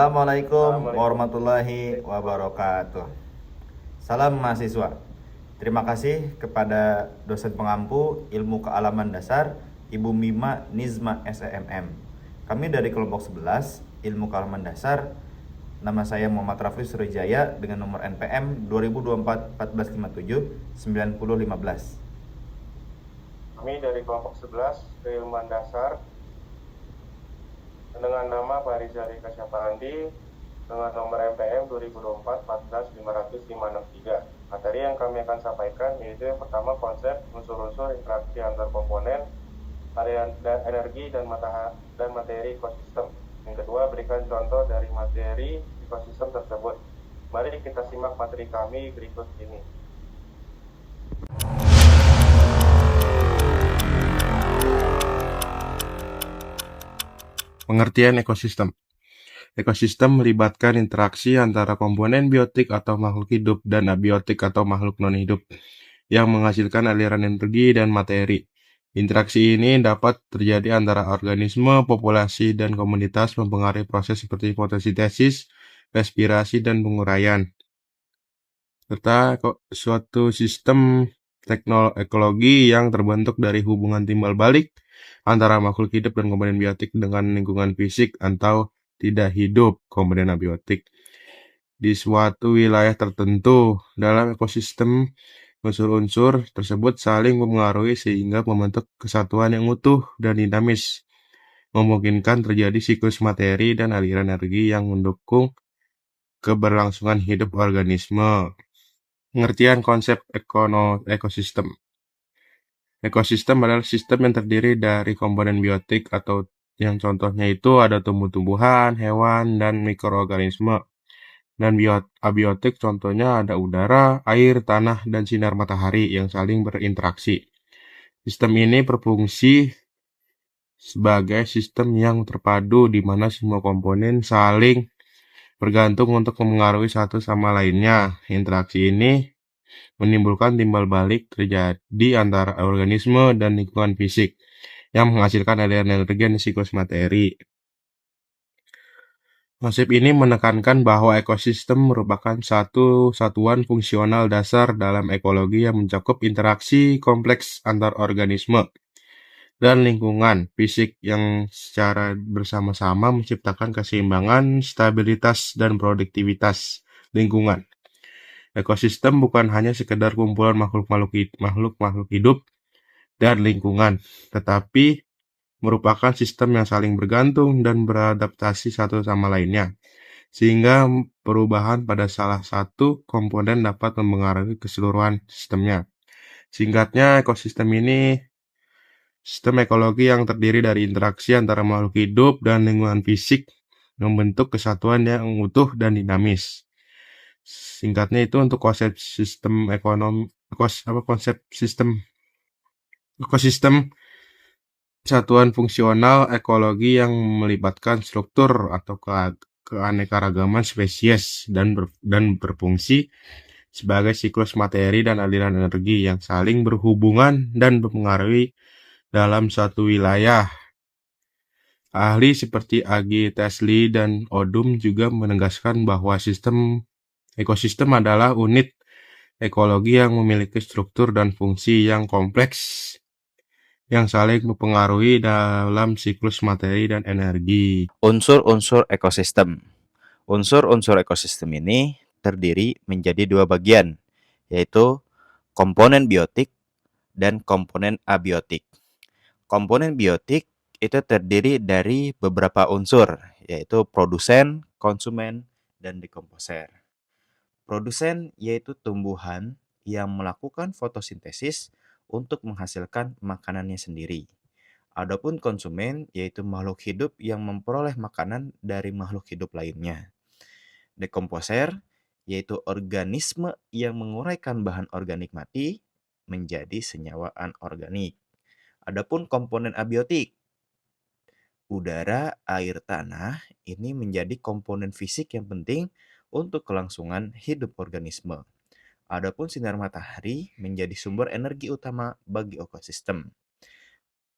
Assalamualaikum Assalamualaikum warahmatullahi wabarakatuh. Salam mahasiswa. Terima kasih kepada dosen pengampu Ilmu Kealaman Dasar Ibu Mima Nizma SEMM. Kami dari kelompok 11 Ilmu Kealaman Dasar. Nama saya Muhammad Rafli Surijaya dengan nomor NPM 2024 1457 9015. Kami dari kelompok 11 Keilmuan Dasar dengan nama Pak Rizal Kasyafandi dengan nomor MPM 2024 14500 Materi yang kami akan sampaikan yaitu yang pertama konsep unsur-unsur interaksi antar komponen, area energi dan materi ekosistem. Yang kedua, berikan contoh dari materi ekosistem tersebut. Mari kita simak materi kami berikut ini. Pengertian ekosistem. Ekosistem melibatkan interaksi antara komponen biotik atau makhluk hidup dan abiotik atau makhluk non-hidup yang menghasilkan aliran energi dan materi. Interaksi ini dapat terjadi antara organisme, populasi, dan komunitas mempengaruhi proses seperti fotosintesis, respirasi, dan penguraian. Serta suatu sistem ekologi yang terbentuk dari hubungan timbal balik antara makhluk hidup dan komponen biotik dengan lingkungan fisik atau tidak hidup komponen abiotik. Di suatu wilayah tertentu dalam ekosistem, unsur-unsur tersebut saling mempengaruhi sehingga membentuk kesatuan yang utuh dan dinamis, memungkinkan terjadi siklus materi dan aliran energi yang mendukung keberlangsungan hidup organisme. Pengertian konsep ekosistem. Ekosistem adalah sistem yang terdiri dari komponen biotik atau yang contohnya itu ada tumbuh-tumbuhan, hewan, dan mikroorganisme. Dan abiotik contohnya ada udara, air, tanah, dan sinar matahari yang saling berinteraksi. Sistem ini berfungsi sebagai sistem yang terpadu di mana semua komponen saling bergantung untuk mempengaruhi satu sama lainnya. Interaksi ini menimbulkan timbal balik terjadi antara organisme dan lingkungan fisik yang menghasilkan aliran energi dan siklus materi. Konsep ini menekankan bahwa ekosistem merupakan satu satuan fungsional dasar dalam ekologi yang mencakup interaksi kompleks antar organisme dan lingkungan fisik yang secara bersama-sama menciptakan keseimbangan, stabilitas, dan produktivitas lingkungan. Ekosistem bukan hanya sekedar kumpulan makhluk-makhluk hidup dan lingkungan, tetapi merupakan sistem yang saling bergantung dan beradaptasi satu sama lainnya, sehingga perubahan pada salah satu komponen dapat mempengaruhi keseluruhan sistemnya. Singkatnya, ekosistem ini sistem ekologi yang terdiri dari interaksi antara makhluk hidup dan lingkungan fisik membentuk kesatuan yang utuh dan dinamis. Singkatnya itu untuk konsep sistem ekosistem satuan fungsional ekologi yang melibatkan struktur atau keanekaragaman spesies dan berfungsi sebagai siklus materi dan aliran energi yang saling berhubungan dan mempengaruhi dalam suatu wilayah. Ahli seperti Agi Tesli dan Odum juga menegaskan bahwa ekosistem adalah unit ekologi yang memiliki struktur dan fungsi yang kompleks yang saling mempengaruhi dalam siklus materi dan energi. Unsur-unsur ekosistem. Unsur-unsur ekosistem ini terdiri menjadi dua bagian, yaitu komponen biotik dan komponen abiotik. Komponen biotik itu terdiri dari beberapa unsur, yaitu produsen, konsumen, dan dekomposer. Produsen yaitu tumbuhan yang melakukan fotosintesis untuk menghasilkan makanannya sendiri. Adapun konsumen yaitu makhluk hidup yang memperoleh makanan dari makhluk hidup lainnya. Dekomposer yaitu organisme yang menguraikan bahan organik mati menjadi senyawa anorganik. Adapun komponen abiotik, udara, air, tanah ini menjadi komponen fisik yang penting untuk kelangsungan hidup organisme. Adapun sinar matahari menjadi sumber energi utama bagi ekosistem.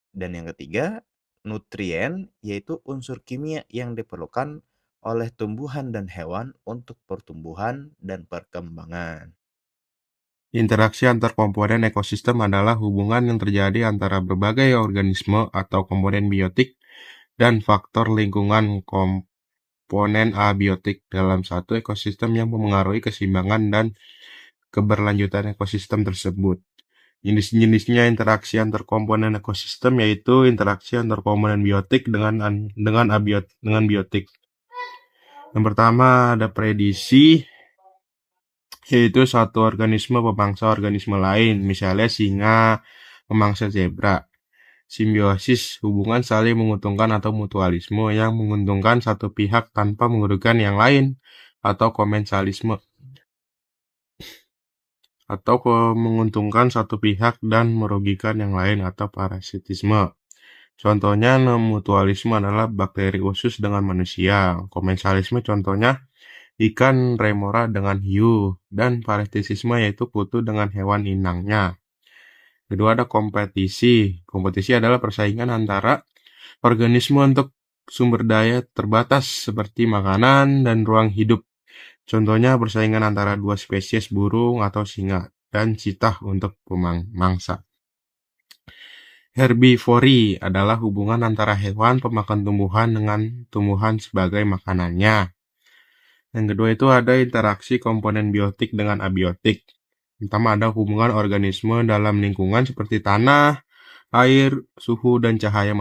Dan yang ketiga, nutrien yaitu unsur kimia yang diperlukan oleh tumbuhan dan hewan untuk pertumbuhan dan perkembangan. Interaksi antar komponen ekosistem adalah hubungan yang terjadi antara berbagai organisme atau komponen biotik dan faktor lingkungan komponen abiotik dalam satu ekosistem yang memengaruhi keseimbangan dan keberlanjutan ekosistem tersebut. Jenis-jenisnya interaksi antar komponen ekosistem yaitu interaksi antar komponen biotik dengan biotik. Yang pertama ada predisi, yaitu satu organisme memangsa organisme lain, misalnya singa memangsa zebra. Simbiosis, hubungan saling menguntungkan atau mutualisme yang menguntungkan satu pihak tanpa merugikan yang lain, atau komensalisme, atau menguntungkan satu pihak dan merugikan yang lain, atau parasitisme. Contohnya mutualisme adalah bakteri usus dengan manusia. Komensalisme contohnya ikan remora dengan hiu, dan parasitisme yaitu kutu dengan hewan inangnya. Kedua ada kompetisi. Kompetisi adalah persaingan antara organisme untuk sumber daya terbatas seperti makanan dan ruang hidup. Contohnya persaingan antara dua spesies burung atau singa dan citah untuk pemangsa. Herbivori adalah hubungan antara hewan pemakan tumbuhan dengan tumbuhan sebagai makanannya. Yang kedua itu ada interaksi komponen biotik dengan abiotik. Pertama ada hubungan organisme dalam lingkungan seperti tanah, air, suhu, dan cahaya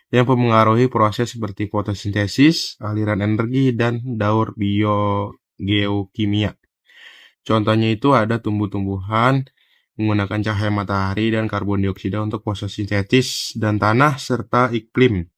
yang mempengaruhi proses seperti fotosintesis, aliran energi, dan daur biogeokimia. Contohnya itu ada tumbuh-tumbuhan menggunakan cahaya matahari dan karbon dioksida untuk fotosintesis, dan tanah serta iklim